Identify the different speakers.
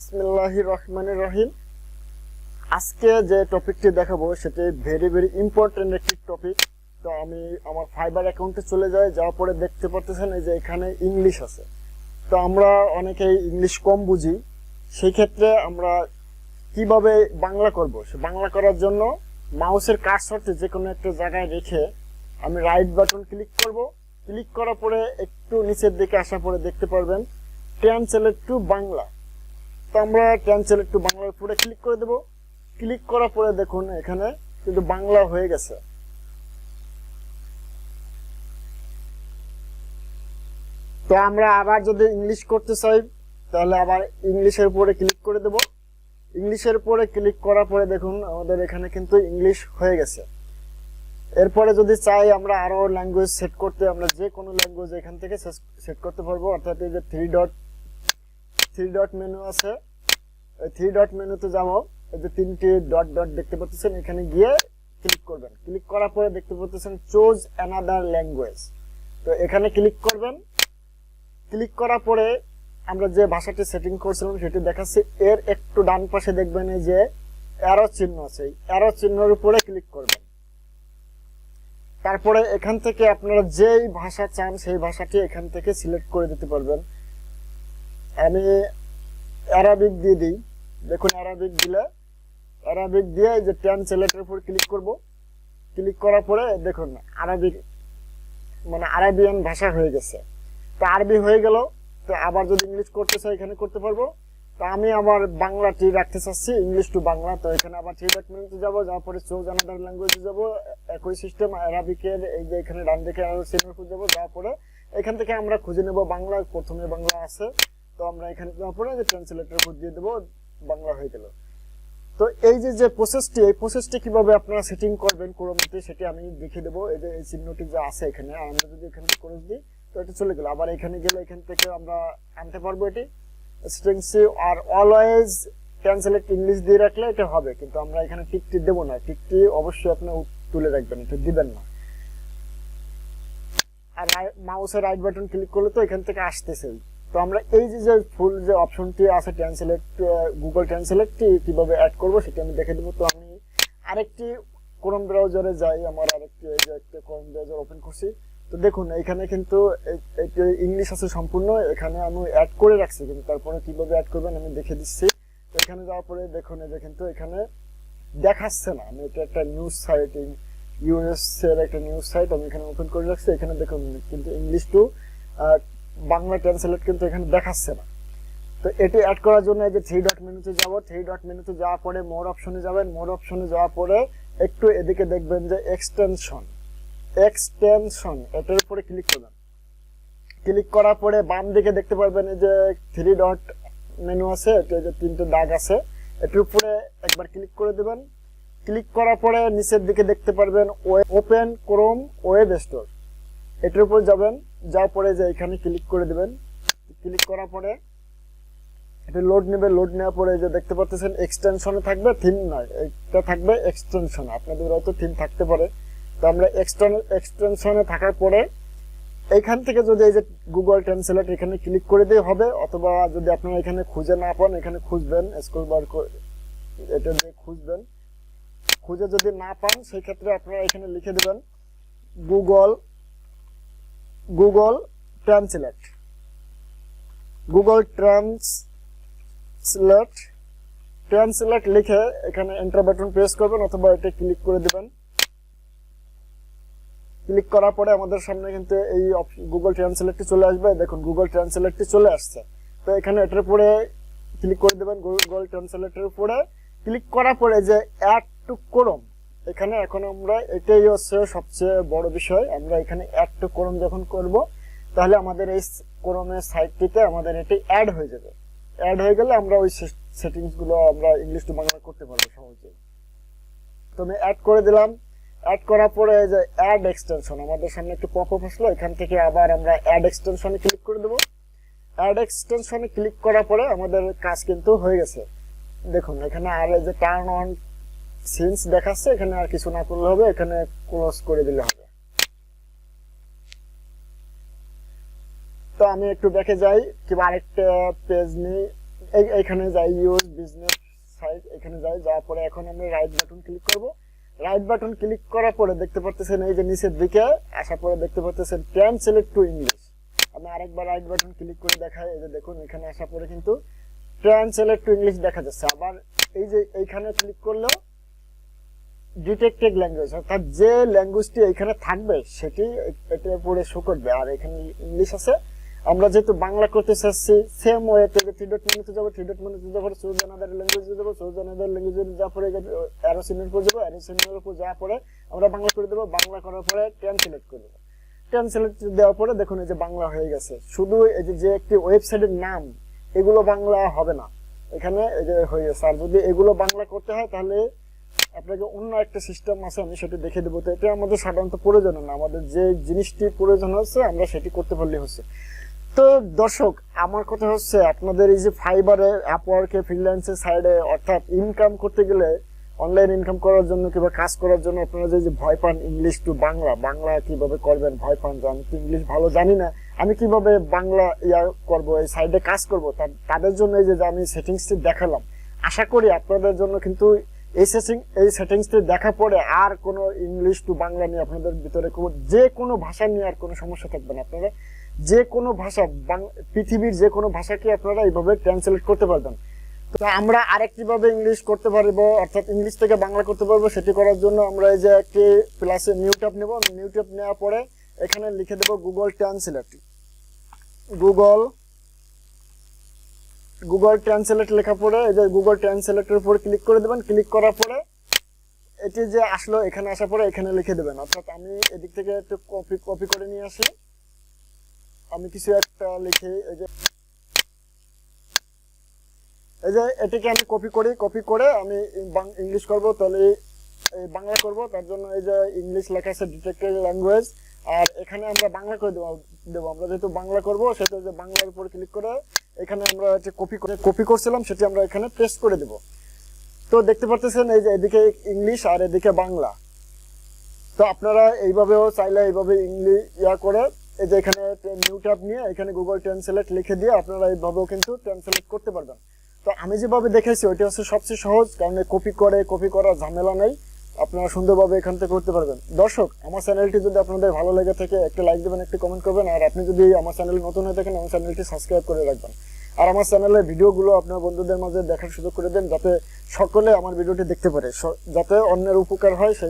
Speaker 1: বিসমিল্লাহির রহমানির রহিম। আজকে যে টপিকটি দেখাবো সেটি ভেরি ভেরি ইম্পর্টেন্ট একটি টপিক। তো আমি আমার ফাইবার অ্যাকাউন্টে চলে যাওয়ার পরে দেখতে পাচ্ছেন এই যে এখানে ইংলিশ আছে। তো আমরা অনেকেই ইংলিশ কম বুঝি, সেই ক্ষেত্রে আমরা কিভাবে বাংলা করব, সে বাংলা করার জন্য মাউসের কার্সরটি যে কোনো একটা জায়গায় রেখে আমি রাইট বাটন ক্লিক করব। ক্লিক করার পরে একটু নিচের দিকে আসার পরে দেখতে পারবেন ট্রান্সলেট টু বাংলা। তো আমরা ট্রান্সলেট টু বাংলার উপরে ক্লিক করে দেব। ক্লিক করার পরে দেখুন এখানে কিন্তু বাংলা হয়ে গেছে। তো আমরা আবার যদি ইংলিশ করতে চাই তাহলে আবার ইংলিশের উপরে ক্লিক করে দেব। ইংলিশের উপরে ক্লিক করার পরে দেখুন আমাদের এখানে কিন্তু ইংলিশ হয়ে গেছে। এরপরে যদি চাই আমরা আরো ল্যাঙ্গুয়েজ সেট করতে, আমরা যে কোনো ল্যাঙ্গুয়েজ এখান থেকে সেট করতে পারবো। অর্থাৎ এই যে থ্রি ডট মেনু আছে, এই থ্রি ডট মেনুতে যাবো। এই যে তিনটি ডট ডট দেখতে পাচ্ছেন, এখানে গিয়ে ক্লিক করবেন। ক্লিক করার পরে দেখতে পাচ্ছেন চুজ অ্যানাদার ল্যাঙ্গুয়েজ। তো এখানে ক্লিক করবেন। ক্লিক করার পরে আমরা যে ভাষাটি সেটিং করছিলাম সেটি দেখাচ্ছে। এর একটু ডান পাশে দেখবেন এই যে অ্যারো চিহ্ন আছে, এই অ্যারো চিহ্নের উপরে ক্লিক করবেন। তারপরে এখান থেকে আপনারা যেই ভাষা চান সেই ভাষাটি এখান থেকে সিলেক্ট করে দিতে পারবেন। আমি অ্যারাবিক দিয়ে দিই। দেখুন অ্যারাবিক দিয়ে যে ট্রান্সলেটের উপর ক্লিক করব। ক্লিক করার পরে দেখুন আরবিক মানে আরাবিয়ান ভাষা হয়ে গেছে। তো আরবি হয়ে গেল। তো আবার যদি ইংলিশ করতে চাই এখানে করতে পারবো। তো আমি আমার বাংলাটি রাখতে চাচ্ছি, ইংলিশ টু বাংলা। তো এখানে আবার থ্রি ডট মেনুতে যাবো, যাওয়ার পরে চুজ অ্যানাদার ল্যাঙ্গুয়েজে যাবো। একই সিস্টেম আরবিকের এই যে এখানে ডান দিকে আরো চিহ্নের উপর যাবো। যাওয়ার পরে এখান থেকে আমরা খুঁজে নেব বাংলা। প্রথমে বাংলা আছে, তো আমরা এখানে যাওয়ার পরে যে ট্রান্সলেটর উপর দিয়ে দেবো, বাংলা হয়ে গেল। তো এই যে প্রসেসটি, এই প্রসেসটি কিভাবে আপনারা সেটিং করবেন ক্রোমতে সেটি আমি দেখিয়ে দেবো। এই যে এই চিহ্নটি যে আছে এখানে, আর আমরা যদি এখানে ক্রস দিই তো এটা চলে গেল। আবার এখানে গেলে এখান থেকে আমরা আনতে পারবো। এটি স্ট্রিংসি আর অলওয়েজ ট্রান্সলেট ইংলিশ দিয়ে রাখলে এটা হবে, কিন্তু আমরা এখানে টিকটি দেবো না। টিকটি অবশ্যই আপনি তুলে রাখবেন, এটা দিবেন না। আর মাউসের রাইট বাটন ক্লিক করলে তো এখান থেকে আসতেছে। তো আমরা এই যে ফুল যে অপশনটি আছে ট্রান্সলেট, গুগল ট্রান্সলেটটি কিভাবে অ্যাড করব সেটা আমি দেখে দেবো। তো আমি আরেকটি ক্রোম ব্রাউজারে যাই, আমার আরেকটি এই যে একটা ক্রোম ব্রাউজার ওপেন করছি। তো দেখুন এখানে কিন্তু ইংলিশ আছে সম্পূর্ণ, এখানে আমি অ্যাড করে রাখছি, কিন্তু তারপরে কিভাবে অ্যাড করবেন আমি দেখে দিচ্ছি। তো এখানে যাওয়ার পরে দেখুন এই যে কিন্তু এখানে দেখাচ্ছে না। আমি এটা একটা নিউজ সাইট, ইউএস এর একটা নিউজ সাইট আমি এখানে ওপেন করে রাখছি। এখানে দেখুন কিন্তু ইংলিশ টু বাংলা ট্রান্সলেট কিন্তু এখানে দেখাচ্ছে না। তো এটি অ্যাড করার জন্য এই যে থ্রি ডট মেনুতে যাব। থ্রি ডট মেনুতে যাওয়ার পরে মোর অপশনে যাবেন। মোর অপশনে যাওয়ার পরে একটু এদিকে দেখবেন যে এক্সটেনশন, এটার উপরে ক্লিক করবেন। ক্লিক করার পরে বাম দিকে দেখতে পারবেন এই যে থ্রি ডট মেনু আছে, এটা যে তিনটে দাগ আছে, এটার উপরে একবার ক্লিক করে দেবেন। ক্লিক করার পরে নিচের দিকে দেখতে পারবেন ওপেন ক্রোম ওয়েব স্টোর, এটার উপর যাবেন। যাওয়ার পরে যে এখানে ক্লিক করে দেবেন। ক্লিক করার পরে এটা লোড নেবে। লোড নেওয়ার পরে যে দেখতে পাচ্ছেন এক্সটেনশনে থাকবে, থিম নয়, এটা থাকবে এক্সটেনশন। আপনাদের হয়তো থিম থাকতে পারে। তো আমরা এক্সটেনশনে থাকার পরে এখান থেকে যদি এই যে গুগল ট্রান্সলেট এখানে ক্লিক করে দিয়ে হবে, অথবা যদি আপনারা এখানে খুঁজে না পান এখানে খুঁজবেন, স্ক্রল বার এটা দিয়ে খুঁজবেন। খুঁজে যদি না পান সেই ক্ষেত্রে আপনারা এখানে লিখে দেবেন গুগল ট্রান্সলেট, গুগল ট্রান্সলেট লিখে এখানে এন্টার বাটন প্রেস করবেন, অথবা এটা ক্লিক করে দিবেন। ক্লিক করার পরে আমাদের সামনে কিন্তু এই গুগল ট্রান্সলেটটি চলে আসবে। দেখুন গুগল ট্রান্সলেটটি চলে আসছে। তো এখানে এটার উপরে ক্লিক করে দেবেন। গুগল ট্রান্সলেটের উপরে ক্লিক করার পরে যে অ্যাড টু ক্রোম, এখানে এখন আমরা এটাই হচ্ছে সবচেয়ে বড় বিষয়। আমরা এখানে অ্যাড টু ক্রোম যখন করব তাহলে আমাদের এই ক্রোমের সাইটটিতে আমাদের এটি অ্যাড হয়ে যাবে। অ্যাড হয়ে গেলে আমরা ওই সেটিংস গুলো আমরা ইংলিশ টু বাংলা করতে পারবো সহজে। তো আমি অ্যাড করে দিলাম। অ্যাড করার পরে যে অ্যাড এক্সটেনশন, আমাদের সামনে একটু পপআপ আসলো, এখান থেকে আবার আমরা অ্যাড এক্সটেনশনে ক্লিক করে দেবো। অ্যাড এক্সটেনশনে ক্লিক করার পরে আমাদের কাজ কিন্তু হয়ে গেছে। দেখুন এখানে আর এই যে টার্ন অন সিন্স দেখাচ্ছে, এখানে আর কিছু না করলে হবে, এখানে ক্লোজ করে দিলে হবে। তো আমি একটু দেখে যাই কিংবা আরেকটা পেজ নিয়ে এইখানে যাই ইউজ বিজনেস সাইট, এখানে যাই, যাওয়ার পরে এখন আমরা রাইট বাটন ক্লিক করব। রাইট বাটন ক্লিক করার পরে দেখতে পাচ্ছেন এই যে নিচের দিকে আসার পরে দেখতে পাচ্ছেন ট্রান্সলেট টু ইংলিশ। আমি আরেকবার রাইট বাটন ক্লিক করে দেখাই, এই যে দেখুন এখানে আসার পরে কিন্তু ট্রান্সলেট টু ইংলিশ দেখা যাচ্ছে। আবার এই যে এইখানে ক্লিক করলেও ডিটেক্টেড ল্যাঙ্গুয়েজ, অর্থাৎ যে ল্যাঙ্গুয়েজটি এখানে থাকবে সেটি এটা পড়ে শো করবে। আর এখানে ইংলিশ আছে, আমরা যেহেতু বাংলা করতে চাচ্ছি সেম ওয়েতে থ্রি ডট মেনুতে যাবো, থ্রি ডট মেনুতে যাবো চুজ অ্যানাদার ল্যাঙ্গুয়েজে যাবো, চুজ অ্যানাদার ল্যাঙ্গুয়েজে যাওয়ার পরে অ্যারো চিহ্নের উপর যাবো, অ্যারো চিহ্নের উপর যাওয়ার পরে আমরা বাংলা করে দেবো, বাংলা করার পরে ট্রান্সলেট করে দেবো। ট্রান্সলেট দেওয়ার পরে দেখুন এই যে বাংলা হয়ে গেছে। শুধু এই যে একটি ওয়েবসাইটের নাম এগুলো বাংলা হবে না, এখানে এই যে হয়ে গেছে। আর যদি এগুলো বাংলা করতে হয় তাহলে আপনাকে অন্য একটা সিস্টেম আছে, আমি সেটা দেখে দেবো। তো এটা আমাদের সাধারণত প্রয়োজন না, আমাদের যে জিনিসটি প্রয়োজন হচ্ছে আমরা সেটি করতে পারলে হচ্ছে। তো দর্শক, আমার কথা হচ্ছে আপনাদের এই যে ফাইবারে, আপওয়ার্কে, ফ্রিল্যান্সের সাইডে অর্থাৎ ইনকাম করতে গেলে, অনলাইন ইনকাম করার জন্য কিংবা কাজ করার জন্য আপনারা যে ভয় পান ইংলিশ টু বাংলা, বাংলা কিভাবে করবেন ভয় পান, যে আমি তো ইংলিশ ভালো জানি না, আমি কিভাবে বাংলা করবো, এই সাইডে কাজ করবো, তাদের জন্য এই যে আমি সেটিংসটি দেখালাম, আশা করি আপনাদের জন্য কিন্তু এই সেটিংসটি দেখার পরে আর কোনো ইংলিশ টু বাংলা নিয়ে আপনাদের ভিতরে যে কোনো ভাষা নিয়ে আর কোনো সমস্যা থাকবে না। আপনারা যে কোনো ভাষা, পৃথিবীর যে কোনো ভাষাকে আপনারা এইভাবে ট্রান্সলেট করতে পারবেন। তো আমরা আরেকটি ভাবে ইংলিশ করতে পারবো, অর্থাৎ ইংলিশ থেকে বাংলা করতে পারবো। সেটি করার জন্য আমরা এই যে একটি প্লাসে নিউ ট্যাব নেব, নিউ ট্যাব নেওয়ার পরে এখানে লিখে দেবো গুগল ট্রান্সলেট। গুগল ট্রান্সলেট লেখা পরে এই যে গুগল ট্রান্সলেটের উপর ক্লিক করে দেবেন। ক্লিক করার পরে এটি যে আসলো, এখানে আসার পরে এখানে লিখে দেবেন। অর্থাৎ আমি এদিক থেকে একটু কপি করে নিয়ে আসি, আমি কিছু একটা লিখে এই যে এটিকে আমি কপি করে আমি ইংলিশ করব, তাহলে বাংলা করব। তার জন্য এই যে ইংলিশ লেখা আছে ডিটেক্টেড ল্যাঙ্গুয়েজ, আর এখানে আমরা বাংলা করে দেবো। আমরা যেহেতু বাংলা করব সেটা যে বাংলার উপর ক্লিক করে এখানে আমরা কপি করছিলাম সেটি আমরা এখানে পেস্ট করে দেব। তো দেখতে পাচ্ছেন এই যে এদিকে ইংলিশ আর এদিকে বাংলা। তো আপনারা এইভাবেও চাইলে এইভাবে ইংলিশ করে এই যে এখানে নিউ ট্যাব নিয়ে এখানে গুগল ট্রান্সলেট লিখে দিয়ে আপনারা এইভাবেও কিন্তু ট্রান্সলেট করতে পারবেন। তো আমি যেভাবে দেখেছি ওইটা হচ্ছে সবচেয়ে সহজ, কারণ কপি করার ঝামেলা নেই, আপনারা সুন্দরভাবে এখান থেকে করতে পারবেন। দর্শক, আমার চ্যানেলটি যদি আপনাদের ভালো লেগে থাকে একটা লাইক দেবেন, একটা কমেন্ট করবেন, আর আপনি যদি আমার চ্যানেল নতুন হয়ে থাকেন আমার চ্যানেলটি সাবস্ক্রাইব করে রাখবেন। আর আমার চ্যানেলের ভিডিওগুলো আপনার বন্ধুদের মাঝে দেখার সুযোগ করে দেন, যাতে সকলে আমার ভিডিওটি দেখতে পারে, যাতে অন্যের উপকার হয়।